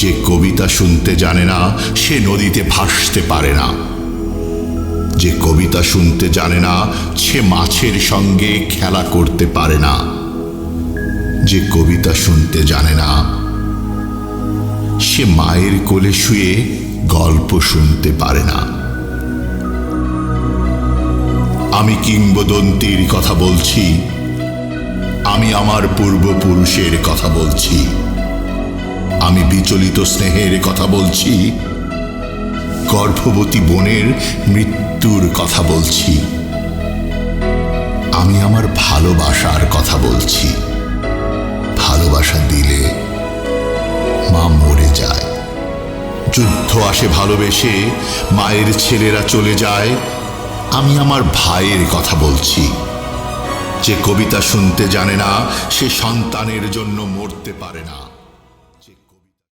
যে কবিতা শুনতে জানে না সে নদীতে ভাসতে পারে না। যে কবিতা শুনতে জানে না সে মাছের সঙ্গে খেলা করতে পারে না। যে কবিতা শুনতে জানে না সে মায়ের কোলে শুয়ে গল্প শুনতে পারে না। আমি কিংবদন্তির কথা বলছি, আমি আমার পূর্বপুরুষের কথা বলছি, আমি বিচলিত স্নেহের কথা বলছি, গর্ভবতী বোনের মৃত্যুর কথা বলছি, আমি আমার ভালোবাসার কথা বলছি। ভালোবাসা দিলে মা মরে যায়, যুদ্ধ আসে ভালোবেসে, মায়ের ছেলেরা চলে যায়। আমি আমার ভাইয়ের কথা বলছি। যে কবিতা শুনতে জানে না সে সন্তানের জন্য মরতে পারে না।